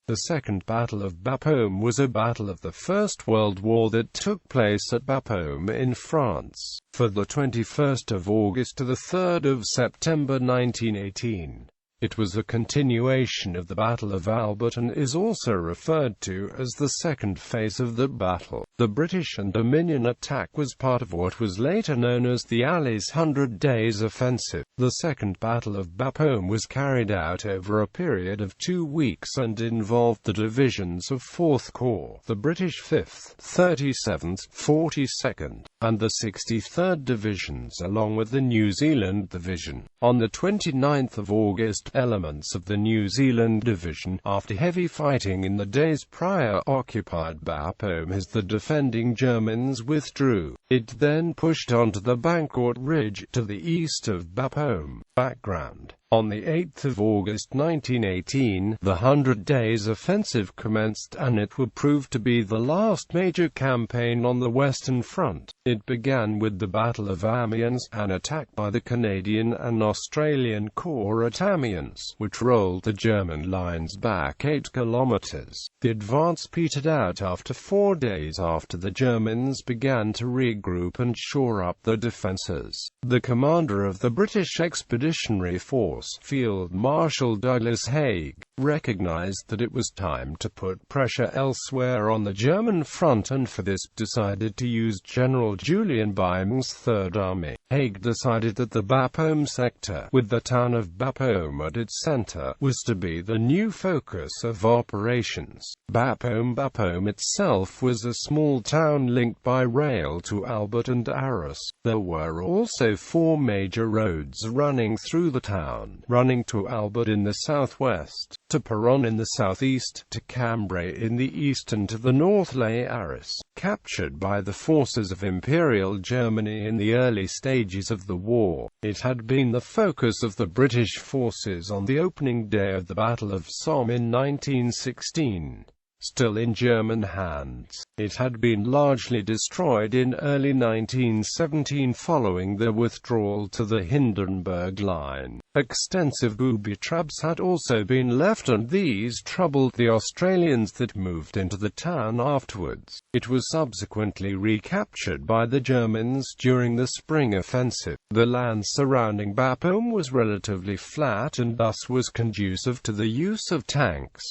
The Second Battle of Bapaume was a battle of the First World War that took place at Bapaume in France, for the 21st of August to the 3rd of September 1918. It was a continuation of the Battle of Albert and is also referred to as the second phase of the battle. The British and Dominion attack was part of what was later known as the Allies' 100 Days Offensive. The Second Battle of Bapaume was carried out over a period of 2 weeks and involved the divisions of 4th Corps, the British 5th, 37th, 42nd, and the 63rd Divisions along with the New Zealand Division. On the 29th of August, elements of the New Zealand Division, after heavy fighting in the days prior, occupied Bapaume as the defending Germans withdrew. It then pushed onto the Bancourt Ridge, to the east of Bapaume. Background: on the 8th of August 1918, the 100 Days Offensive commenced, and it would prove to be the last major campaign on the Western Front. It began with the Battle of Amiens, an attack by the Canadian and Australian Corps at Amiens, which rolled the German lines back 8 kilometers. The advance petered out after 4 days after the Germans began to regroup and shore up their defences. The commander of the British Expeditionary Force, Field Marshal Douglas Haig, recognized that it was time to put pressure elsewhere on the German front and for this decided to use General Julian Byng's Third Army. Haig decided that the Bapaume sector, with the town of Bapaume at its center, was to be the new focus of operations. Bapaume itself was a small town linked by rail to Albert and Arras. There were also 4 major roads running through the town, running to Albert in the southwest, to Peronne in the southeast, to Cambrai in the east, and to the north lay Arras, captured by the forces of Imperial Germany in the early stages of the war. It had been the focus of the British forces on the opening day of the Battle of Somme in 1916. Still in German hands, it had been largely destroyed in early 1917 following the withdrawal to the Hindenburg Line. Extensive booby traps had also been left, and these troubled the Australians that moved into the town afterwards. It was subsequently recaptured by the Germans during the spring offensive. The land surrounding Bapaume was relatively flat and thus was conducive to the use of tanks.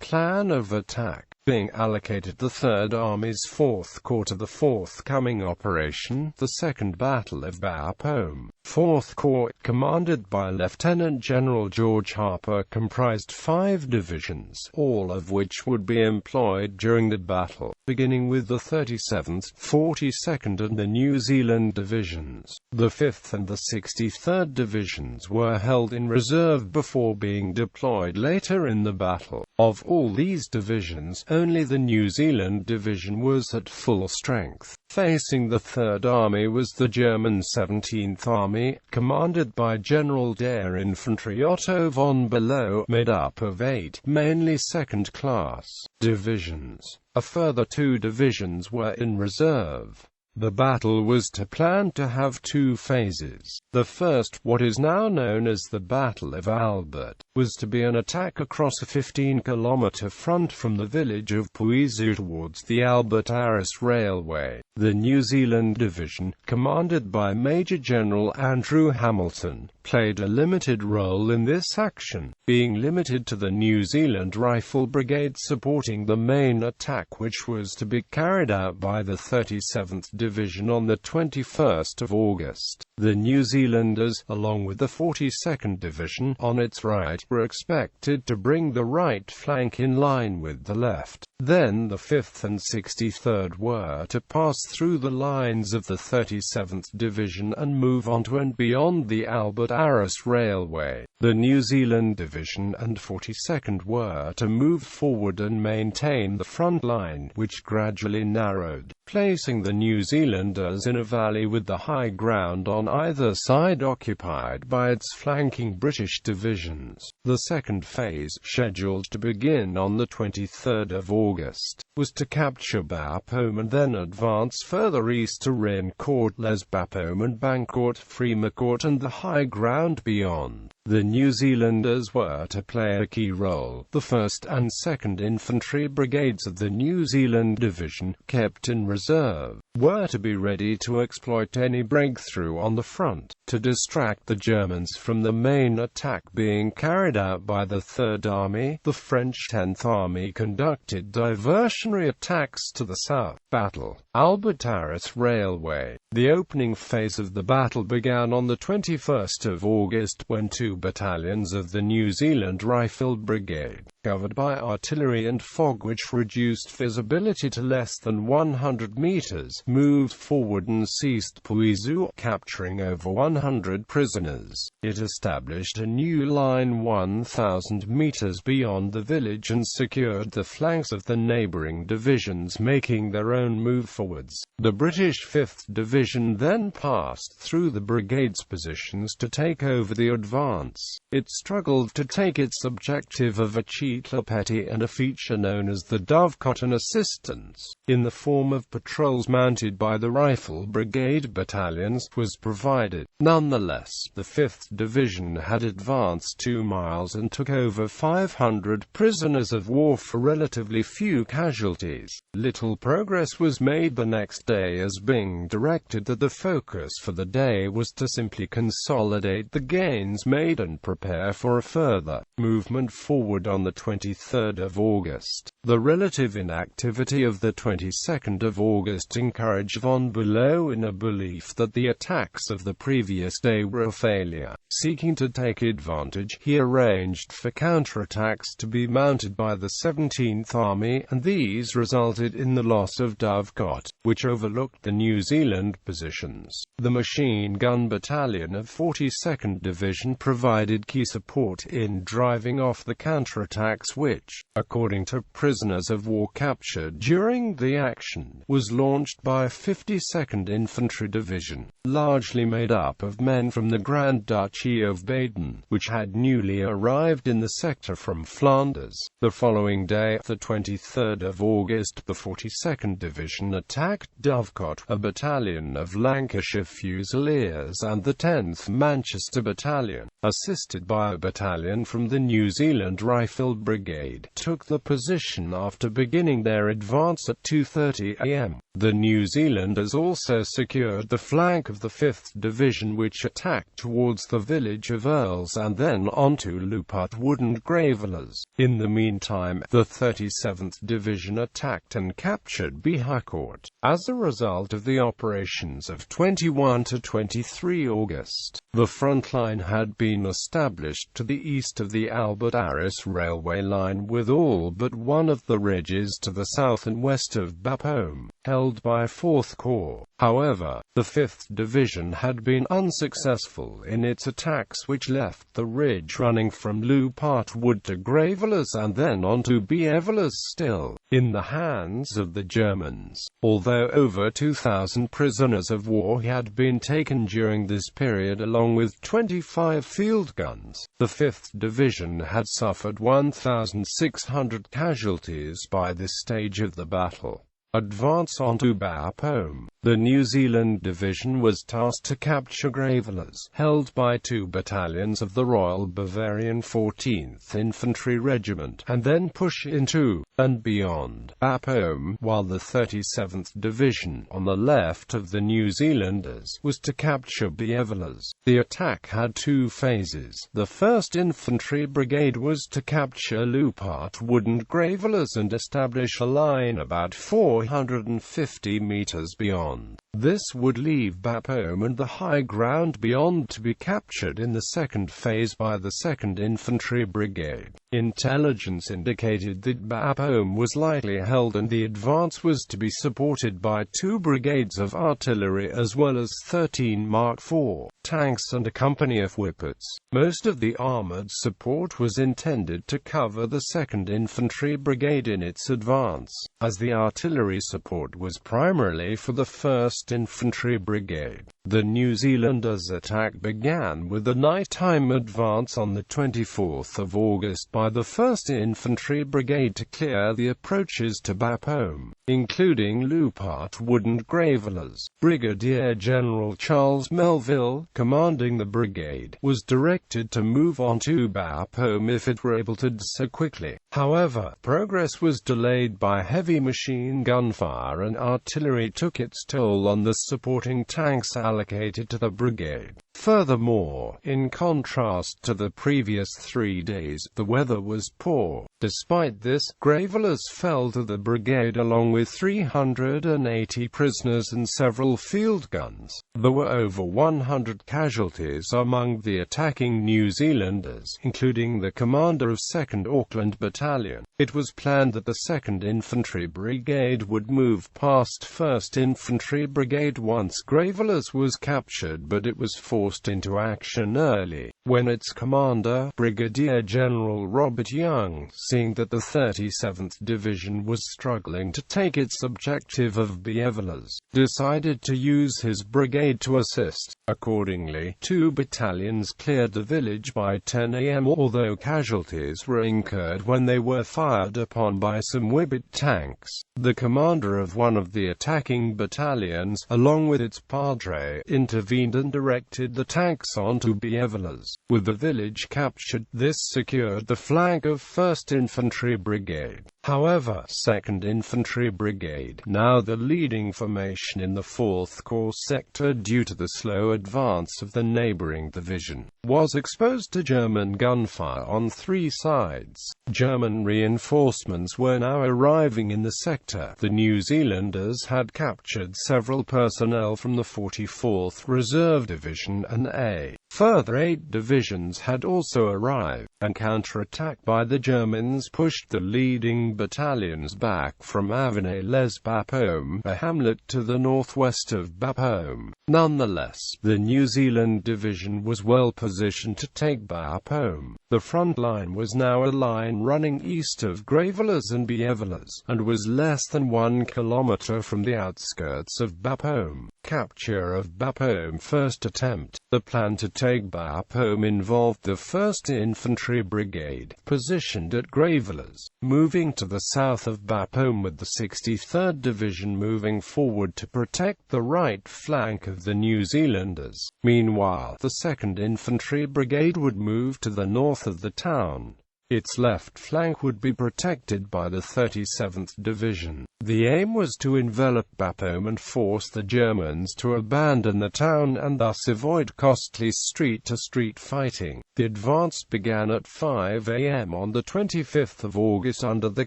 Plan of attack: being allocated the Third Army's 4th Corps to the forthcoming operation, the Second Battle of Bapaume. 4th Corps, commanded by Lieutenant General George Harper, comprised 5 divisions, all of which would be employed during the battle, beginning with the 37th, 42nd and the New Zealand Divisions. The 5th and the 63rd Divisions were held in reserve before being deployed later in the battle. Of all these divisions, only the New Zealand Division was at full strength. Facing the Third Army was the German 17th Army, commanded by General der Infantry Otto von Below, made up of 8, mainly second-class, divisions. A further 2 divisions were in reserve. The battle was planned to have 2 phases. The first, what is now known as the Battle of Albert, was to be an attack across a 15-kilometer front from the village of Puizu towards the Albert-Arras Railway. The New Zealand Division, commanded by Major General Andrew Hamilton, played a limited role in this action, being limited to the New Zealand Rifle Brigade supporting the main attack, which was to be carried out by the 37th Division on the 21st of August. The New Zealanders, along with the 42nd Division on its right, were expected to bring the right flank in line with the left. Then the 5th and 63rd were to pass through the lines of the 37th Division and move on to and beyond the Albert-Arras Railway. The New Zealand Division and 42nd were to move forward and maintain the front line, which gradually narrowed, placing the New Zealanders in a valley with the high ground on either side occupied by its flanking British divisions. The second phase, scheduled to begin on the 23rd of August, was to capture Bapaume and then advance further east to Rencourt, Les Bapaume and Bancourt, Frimecourt and the high ground beyond. The New Zealanders were to play a key role. The 1st and 2nd Infantry Brigades of the New Zealand Division, kept in reserve, were to be ready to exploit any breakthrough on the front, to distract the Germans from the main attack being carried out by the Third Army. The French 10th Army conducted diversionary attacks to the south. Battle.The Railway. The opening phase of the battle began on the 21st of August, when 2 battalions of the New Zealand Rifle Brigade, covered by artillery and fog which reduced visibility to less than 100 meters, moved forward and seized Puizu, capturing over 100 prisoners. It established a new line 1,000 meters beyond the village and secured the flanks of the neighboring divisions, making their own move forwards. The British 5th Division then passed through the brigade's positions to take over the advance. It struggled to take its objective of Achitla and a feature known as the Dovecotton assistance, in the form of patrols mounted by the Rifle Brigade battalions, was provided. Nonetheless, the 5th Division had advanced 2 miles and took over 500 prisoners of war for relatively few casualties. Little progress was made the next day, as being directed that the focus for the day was to simply consolidate the gains made and prepare for a further movement forward on the 23rd of August. The relative inactivity of the 22nd of August encouraged von Bülow in a belief that the attacks of the previous day were a failure. Seeking to take advantage, he arranged for counterattacks to be mounted by the 17th Army, and these resulted in the loss of Dovecot, which overlooked the New Zealand positions. The machine gun battalion of 42nd Division provided key support in driving off the counterattacks which, according to prisoners of war captured during the action, was launched by 52nd Infantry Division, largely made up of men from the Grand Duchy of Baden, which had newly arrived in the sector from Flanders. The following day, the 23rd of August, the 42nd Division attacked Dovecot, a battalion of Lancashire Fusiliers, and the 10th Manchester Battalion, assisted by a battalion from the New Zealand Rifle Brigade, took the position after beginning their advance at 2:30 am. The New Zealanders also secured the flank of the 5th Division, which attacked towards the village of Earls and then onto Lupart Wood and Gravelers. In the meantime, the 37th Division attacked and captured Biharcourt. As a result of the operations of 21 to 23 August, the front line had been established to the east of the Albert Arris railway line, with all but one of the ridges to the south and west of Bapaume held by 4th Corps. However, the 5th Division had been unsuccessful in its attacks, which left the ridge running from Lupart Wood to Gravelers and then on to Bievelers still in the hands of the Germans. Although over 2,000 prisoners of war had been taken during this period along with 25 field guns, the 5th Division had suffered 1,600 casualties by this stage of the battle. Advance onto Bapaume. The New Zealand Division was tasked to capture Gravelers, held by 2 battalions of the Royal Bavarian 14th Infantry Regiment, and then push into and beyond Bapaume, while the 37th Division, on the left of the New Zealanders, was to capture Bievelers. The attack had 2 phases. The 1st Infantry Brigade was to capture Lupart Wood and Gravelers and establish a line about 450 meters beyond. This would leave Bapaume and the high ground beyond to be captured in the second phase by the 2nd Infantry Brigade. Intelligence indicated that Bapaume was lightly held and the advance was to be supported by 2 brigades of artillery as well as 13 Mark IV tanks and a company of whippets. Most of the armoured support was intended to cover the 2nd Infantry Brigade in its advance, as the artillery support was primarily for the 1st Infantry Brigade. The New Zealanders' attack began with a nighttime advance on the 24th of August by the 1st Infantry Brigade to clear the approaches to Bapaume, including Loupart Wood and Gravelines. Brigadier General Charles Melville, commanding the brigade, was directed to move on to Bapaume if it were able to do so quickly. However, progress was delayed by heavy machine gun fire, and artillery took its toll on the supporting tanks allocated to the brigade. Furthermore, in contrast to the previous 3 days, the weather was poor. Despite this, Gravelines fell to the brigade along with 380 prisoners and several field guns. There were over 100 casualties among the attacking New Zealanders, including the commander of 2nd Auckland Battalion. It was planned that the 2nd Infantry Brigade would move past 1st Infantry Brigade once Gravelines was captured, but it was forced into action early, when its commander, Brigadier General Robert Young, seeing that the 37th Division was struggling to take its objective of Bapaume, decided to use his brigade to assist. Accordingly, 2 battalions cleared the village by 10 a.m. although casualties were incurred when they were fired upon by some Whippet tanks. The commander of one of the attacking battalions, along with its padre, intervened and directed the tanks onto Bapaume. With the village captured, this secured the flank of 1st Infantry Brigade. However, 2nd Infantry Brigade, now the leading formation in the 4th Corps sector due to the slow advance of the neighboring division, was exposed to German gunfire on 3 sides. German reinforcements were now arriving in the sector. The New Zealanders had captured several personnel from the 44th Reserve Division and a further 8 divisions had also arrived. An counterattack by the Germans pushed the leading battalions back from Avignon-les-Bapaume, a hamlet to the northwest of Bapaume. Nonetheless, the New Zealand division was well positioned to take Bapaume. The front line was now a line running east of Gravelines and Bapaume, and was less than 1 kilometer from the outskirts of Bapaume. Capture of Bapaume first attempt. The plan to take Bapaume involved the 1st Infantry Brigade, positioned at Gravelines, moving to the south of Bapaume with the 63rd Division moving forward to protect the right flank of the New Zealanders. Meanwhile, the 2nd Infantry Brigade would move to the north of the town. Its left flank would be protected by the 37th Division. The aim was to envelop Bapaume and force the Germans to abandon the town and thus avoid costly street-to-street fighting. The advance began at 5 a.m. on the 25th of August under the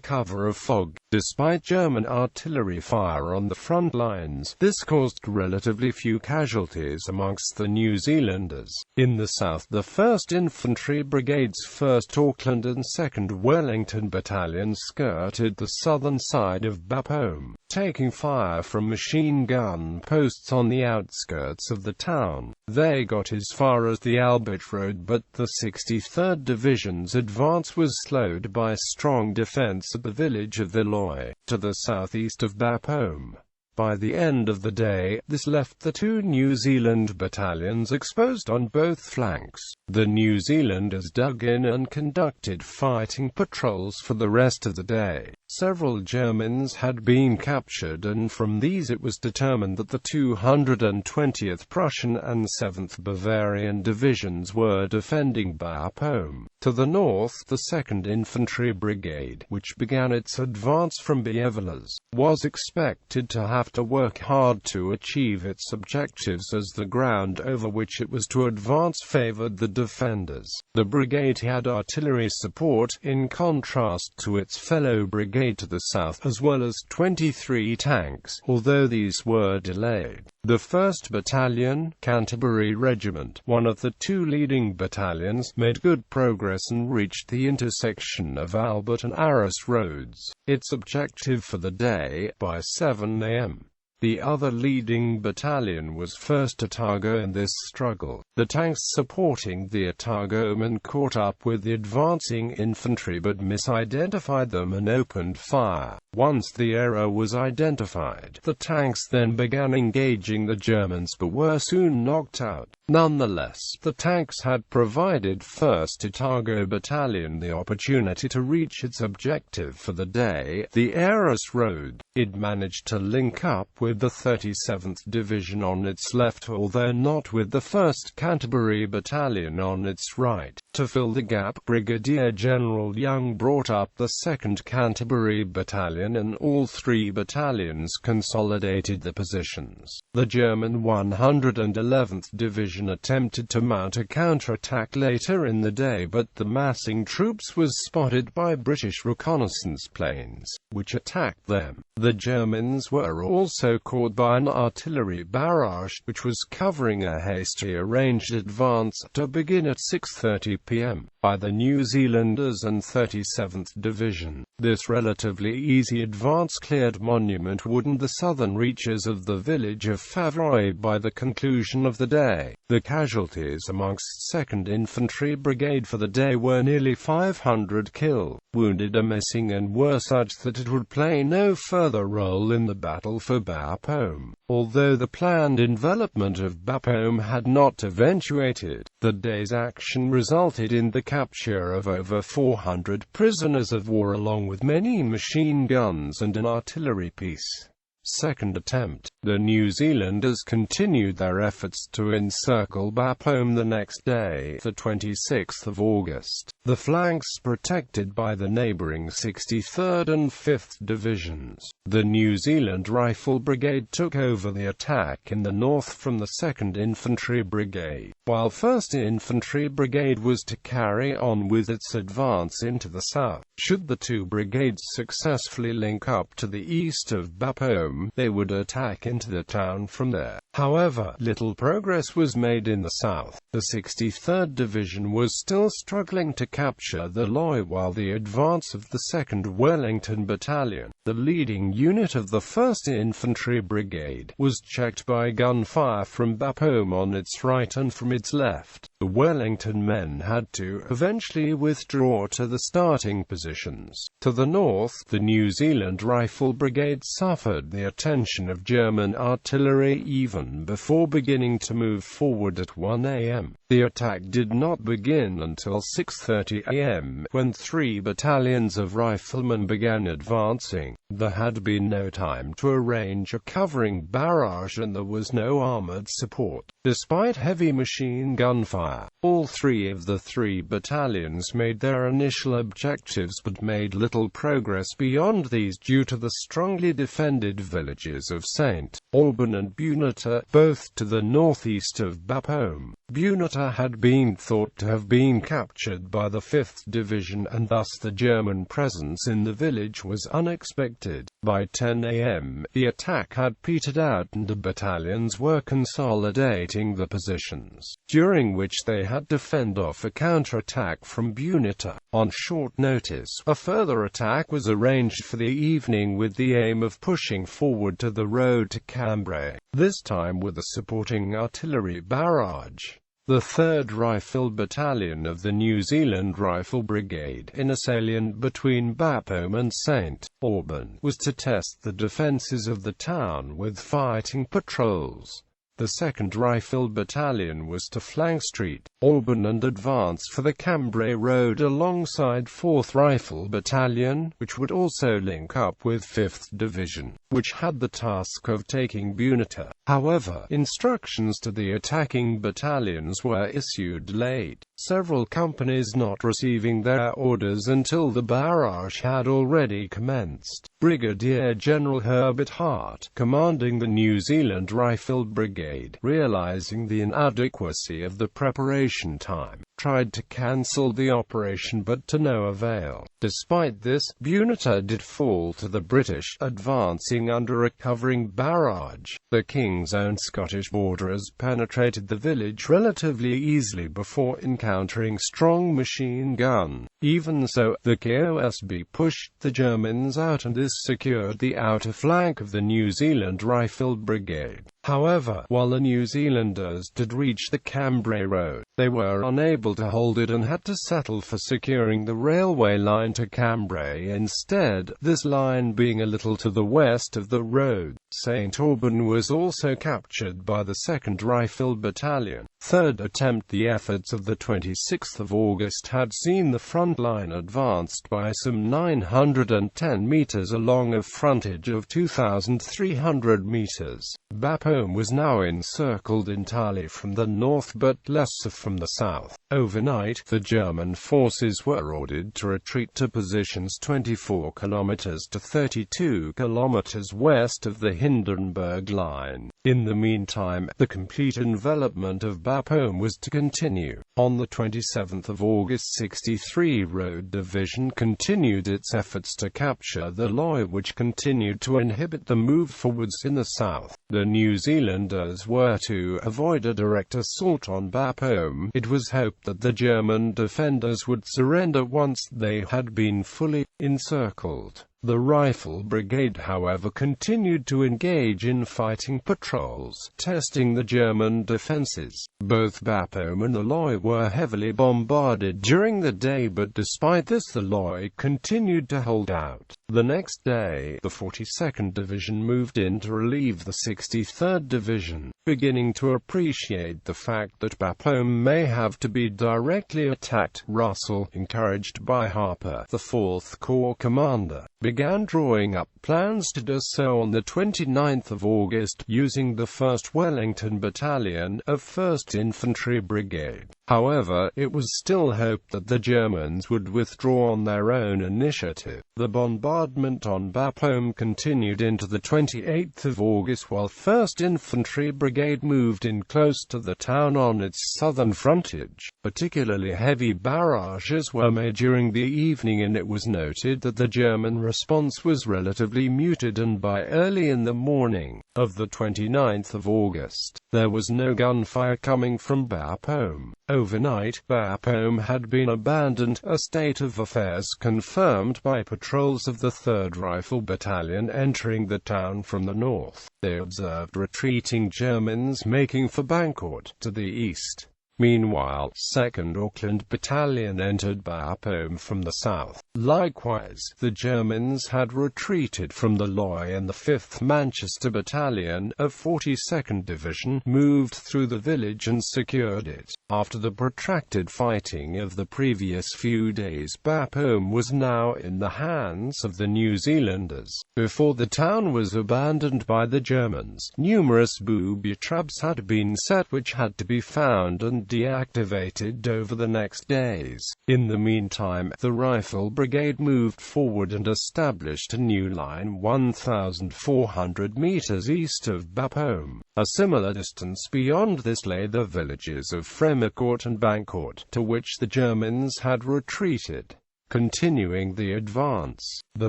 cover of fog. Despite German artillery fire on the front lines, this caused relatively few casualties amongst the New Zealanders. In the south, the 1st Infantry Brigade's 1st Auckland and 2nd Wellington Battalions skirted the southern side of Bapaume, taking fire from machine gun posts on the outskirts of the town. They got as far as the Albert Road, but the 63rd Division's advance was slowed by strong defense at the village of Villoy, to the southeast of Bapaume. By the end of the day, this left the 2 New Zealand battalions exposed on both flanks. The New Zealanders dug in and conducted fighting patrols for the rest of the day. Several Germans had been captured, and from these it was determined that the 220th Prussian and 7th Bavarian Divisions were defending Bapaume. To the north, the 2nd Infantry Brigade, which began its advance from Bapaume, was expected to have to work hard to achieve its objectives, as the ground over which it was to advance favored the defenders. The brigade had artillery support, in contrast to its fellow brigade to the south, as well as 23 tanks, although these were delayed. The 1st Battalion, Canterbury Regiment, one of the 2 leading battalions, made good progress and reached the intersection of Albert and Arras roads, its objective for the day, by 7 a.m. The other leading battalion was 1st Otago in this struggle. The tanks supporting the Otagomen caught up with the advancing infantry but misidentified them and opened fire. Once the error was identified, the tanks then began engaging the Germans but were soon knocked out. Nonetheless, the tanks had provided 1st Otago Battalion the opportunity to reach its objective for the day, the Aras Road. It managed to link up with the 37th Division on its left, although not with the 1st Canterbury Battalion on its right. To fill the gap, Brigadier General Young brought up the 2nd Canterbury Battalion and all three battalions consolidated the positions. The German 111th Division attempted to mount a counterattack later in the day, but the massing troops was spotted by British reconnaissance planes, which attacked them. The Germans were also caught by an artillery barrage, which was covering a hastily arranged advance, to begin at 6:30 p.m. by the New Zealanders and 37th Division. This relatively easy advance cleared Monument Wood and the southern reaches of the village of Faverolles by the conclusion of the day. The casualties amongst 2nd Infantry Brigade for the day were nearly 500 killed, wounded or missing, and were such that it would play no further role in the battle for Bapaume. Although the planned envelopment of Bapaume had not eventuated, the day's action resulted in the capture of over 400 prisoners of war along with many machine guns and an artillery piece. Second attempt. The New Zealanders continued their efforts to encircle Bapaume the next day, the 26th of August. The flanks protected by the neighbouring 63rd and 5th Divisions. The New Zealand Rifle Brigade took over the attack in the north from the 2nd Infantry Brigade, while 1st Infantry Brigade was to carry on with its advance into the south. Should the two brigades successfully link up to the east of Bapaume, they would attack into the town from there. However, little progress was made in the south. The 63rd Division was still struggling to capture the Loy, while the advance of the 2nd Wellington Battalion, the leading unit of the 1st Infantry Brigade, was checked by gunfire from Bapaume on its right and from its left. The Wellington men had to eventually withdraw to the starting positions. To the north, the New Zealand Rifle Brigade suffered the attention of German artillery even before beginning to move forward at 1 a.m. The attack did not begin until 6:30 a.m., when 3 battalions of riflemen began advancing. There had been no time to arrange a covering barrage and there was no armoured support. Despite heavy machine gun fire, all 3 of the 3 battalions made their initial objectives but made little progress beyond these due to the strongly defended villages of St. Alban and Bunata, both to the northeast of Bapaume. Bunata had been thought to have been captured by the 5th Division, and thus the German presence in the village was unexpected. By 10 a.m., the attack had petered out and the battalions were consolidating the positions, during which they had to fend off a counterattack from Bunata. On short notice, a further attack was arranged for the evening with the aim of pushing forward to the road to Cambrai, this time with a supporting artillery barrage. The 3rd Rifle Battalion of the New Zealand Rifle Brigade, in a salient between Bapaume and St. Alban, was to test the defences of the town with fighting patrols. The 2nd Rifle Battalion was to flank St. Alban and advance for the Cambrai Road alongside 4th Rifle Battalion, which would also link up with 5th Division, which had the task of taking Bunata. However, instructions to the attacking battalions were issued late, several companies not receiving their orders until the barrage had already commenced. Brigadier General Herbert Hart, commanding the New Zealand Rifle Brigade, realizing the inadequacy of the preparation time, tried to cancel the operation but to no avail. Despite this, Untitled did fall to the British, advancing under a covering barrage. The King's Own Scottish borderers penetrated the village relatively easily before encountering strong machine gun. Even so, the KOSB pushed the Germans out and this secured the outer flank of the New Zealand Rifle Brigade. However, while the New Zealanders did reach the Cambrai Road, they were unable to hold it and had to settle for securing the railway line to Cambrai instead, this line being a little to the west of the road. St. Auburn was also captured by the 2nd Rifle Battalion. Third attempt. The efforts of the 26th of August had seen the front line advanced by some 910 meters along a frontage of 2,300 meters. Bapaume was now encircled entirely from the north but less so from the south. Overnight, the German forces were ordered to retreat to positions 24 kilometers to 32 kilometers west of the Hindenburg Line. In the meantime, the complete envelopment of Bapaume was to continue. On the 27th of August, 63 Road Division continued its efforts to capture the Loire, which continued to inhibit the move forwards in the south. The New Zealanders were to avoid a direct assault on Bapaume. It was hoped that the German defenders would surrender once they had been fully encircled. The Rifle Brigade, however, continued to engage in fighting patrols, testing the German defenses. Both Bapaume and the Loire were heavily bombarded during the day, but despite this the Loire continued to hold out. The next day, the 42nd Division moved in to relieve the 63rd Division, beginning to appreciate the fact that Bapaume may have to be directly attacked. Russell, encouraged by Harper, the 4th Corps commander, began drawing up plans to do so on the 29th of August, using the 1st Wellington Battalion of 1st Infantry Brigade. However, it was still hoped that the Germans would withdraw on their own initiative. The bombardment on Bapaume continued into the 28th of August while 1st Infantry Brigade moved in close to the town on its southern frontage. Particularly heavy barrages were made during the evening, and it was noted that the German response was relatively muted, and by early in the morning of the 29th of August, there was no gunfire coming from Bapaume. Overnight, Bapaume had been abandoned, a state of affairs confirmed by patrols of the 3rd Rifle Battalion entering the town from the north. They observed retreating Germans making for Bancourt, to the east. Meanwhile, 2nd Auckland Battalion entered Bapaume from the south. Likewise, the Germans had retreated from the Loire, and the 5th Manchester Battalion of 42nd Division moved through the village and secured it. After the protracted fighting of the previous few days, Bapaume was now in the hands of the New Zealanders. Before the town was abandoned by the Germans, numerous booby traps had been set which had to be found and deactivated over the next days. In the meantime, the Rifle Brigade moved forward and established a new line 1,400 meters east of Bapaume. A similar distance beyond this lay the villages of Fremicourt and Bancourt, to which the Germans had retreated. Continuing the advance, the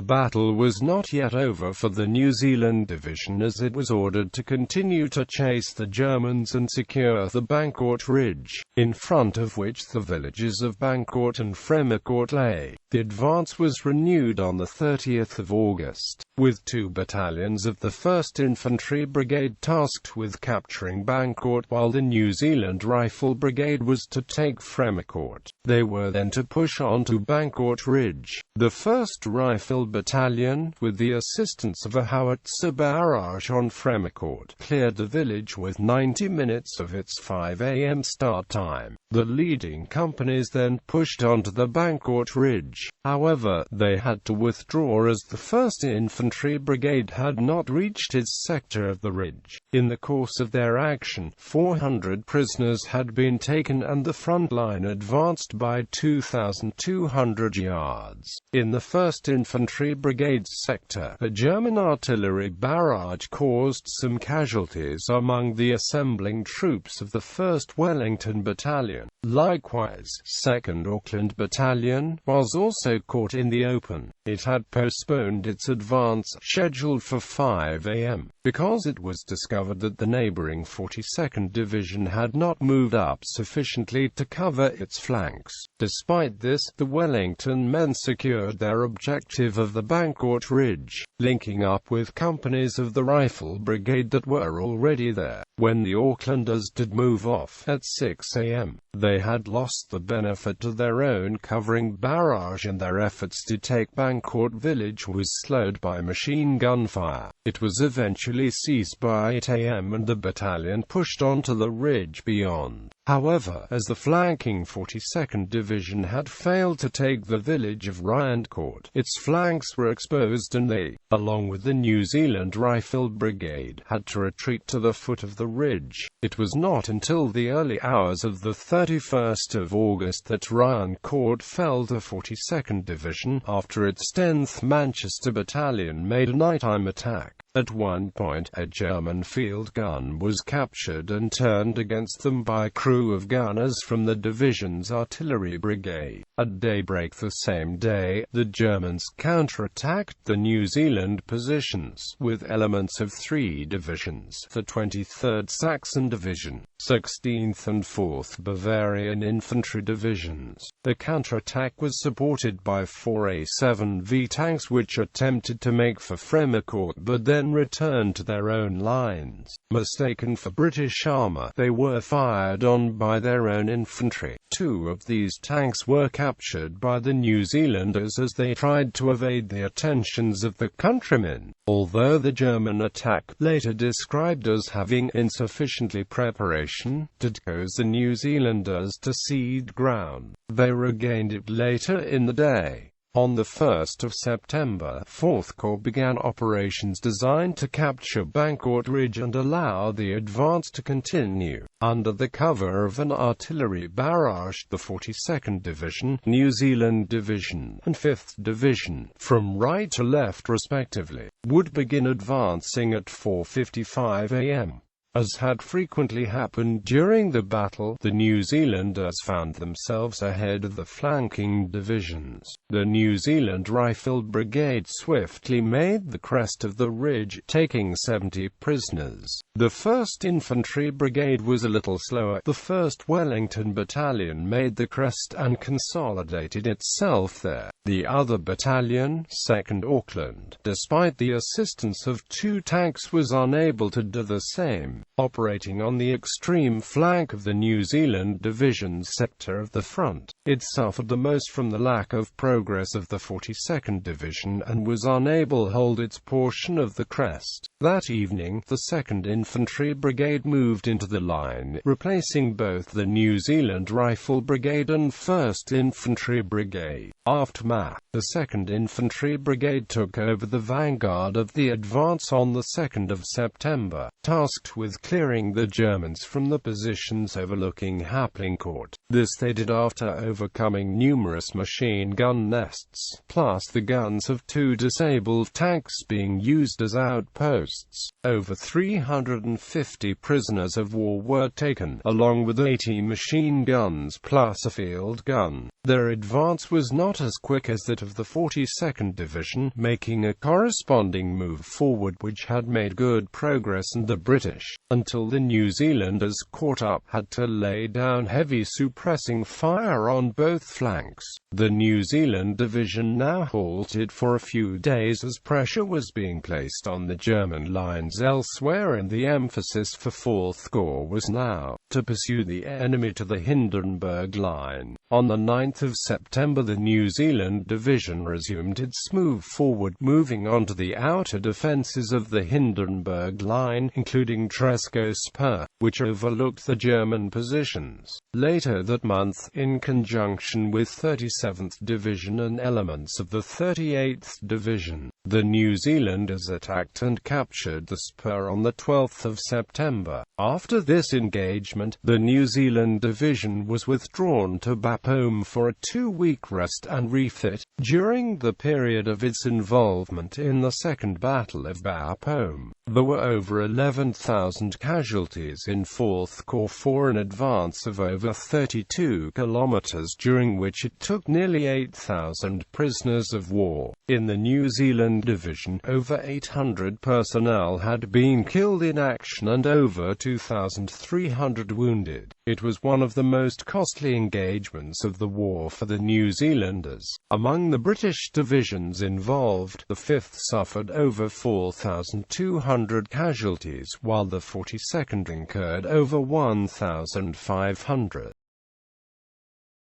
battle was not yet over for the New Zealand Division, as it was ordered to continue to chase the Germans and secure the Bancourt Ridge, in front of which the villages of Bancourt and Fremicourt lay. The advance was renewed on the 30th of August, with 2 battalions of the 1st Infantry Brigade tasked with capturing Bancourt, while the New Zealand Rifle Brigade was to take Fremicourt. They were then to push on to Bancourt Ridge. The 1st Rifle Battalion, with the assistance of a howitzer barrage on Fremicourt, cleared the village with 90 minutes of its 5 a.m. start time. The leading companies then pushed on to the Bancourt Ridge. However, they had to withdraw as the 1st Infantry Brigade had not reached its sector of the ridge. In the course of their action, 400 prisoners had been taken and the front line advanced by 2,200 yards. In the 1st Infantry Brigade's sector, a German artillery barrage caused some casualties among the assembling troops of the 1st Wellington Battalion. Likewise, 2nd Auckland Battalion was also caught in the open. It had postponed its advance, scheduled for 5 a.m., because it was discovered that the neighbouring 42nd Division had not moved up sufficiently to cover its flanks. Despite this, the Wellington men secured their objective of the Bancourt Ridge, linking up with companies of the Rifle Brigade that were already there. When the Aucklanders did move off at 6 a.m., they had lost the benefit of their own covering barrage, and their efforts to take Bancourt village was slowed by machine gun fire. It was eventually ceased by 8 a.m. and the battalion pushed on to the ridge beyond. However, as the flanking 42nd Division had failed to take the village of Ryancourt, its flanks were exposed and they, along with the New Zealand Rifle Brigade, had to retreat to the foot of the ridge. It was not until the early hours of the 31st of August that Ryancourt fell to 42nd Division, after its 10th Manchester Battalion made a nighttime attack. At one point, a German field gun was captured and turned against them by a crew of gunners from the division's artillery brigade. At daybreak the same day, the Germans counterattacked the New Zealand positions, with elements of 3 divisions, the 23rd Saxon Division, 16th and 4th Bavarian Infantry Divisions. The counterattack was supported by 4 A7V tanks which attempted to make for Fremecourt but then returned to their own lines. Mistaken for British armour, they were fired on by their own infantry. 2 of these tanks were captured by the New Zealanders as they tried to evade the attentions of the countrymen. Although the German attack, later described as having insufficiently preparation, did cause the New Zealanders to cede ground, they regained it later in the day. On the 1st of September, 4th Corps began operations designed to capture Bancourt Ridge and allow the advance to continue. Under the cover of an artillery barrage, the 42nd Division, New Zealand Division, and 5th Division, from right to left respectively, would begin advancing at 4:55 a.m. As had frequently happened during the battle, the New Zealanders found themselves ahead of the flanking divisions. The New Zealand Rifle Brigade swiftly made the crest of the ridge, taking 70 prisoners. The 1st Infantry Brigade was a little slower. The 1st Wellington Battalion made the crest and consolidated itself there. The other battalion, 2nd Auckland, despite the assistance of 2 tanks, was unable to do the same. Operating on the extreme flank of the New Zealand Division's sector of the front, it suffered the most from the lack of progress of the 42nd Division and was unable to hold its portion of the crest. That evening, the 2nd Infantry Brigade moved into the line, replacing both the New Zealand Rifle Brigade and 1st Infantry Brigade. Aftermath: the 2nd Infantry Brigade took over the vanguard of the advance on the 2nd of September, tasked with clearing the Germans from the positions overlooking Haplincourt. This they did after overcoming numerous machine gun nests, plus the guns of 2 disabled tanks being used as outposts. Over 350 prisoners of war were taken, along with 80 machine guns plus a field gun. Their advance was not as quick as that of the 42nd Division, making a corresponding move forward which had made good progress, and the British, until the New Zealanders caught up, had to lay down heavy suppressing fire on both flanks. The New Zealand Division now halted for a few days as pressure was being placed on the German lines elsewhere, and the emphasis for 4th Corps was now to pursue the enemy to the Hindenburg Line. On the 9th of September, the New Zealand Division resumed its move forward, moving on to the outer defences of the Hindenburg Line, including Tresco Spur, which overlooked the German positions. Later that month, in conjunction with 37th Division and elements of the 38th Division, the New Zealanders attacked and captured captured the spur on 12 September. After this engagement, the New Zealand Division was withdrawn to Bapaume for a 2-week rest and refit. During the period of its involvement in the Second Battle of Bapaume, there were over 11,000 casualties in 4th Corps for an advance of over 32 kilometers, during which it took nearly 8,000 prisoners of war. In the New Zealand Division, over 800 personnel had been killed in action and over 2,300 wounded. It was one of the most costly engagements of the war for the New Zealanders. Among the British divisions involved, the 5th suffered over 4,200 casualties, while the 42nd incurred over 1,500.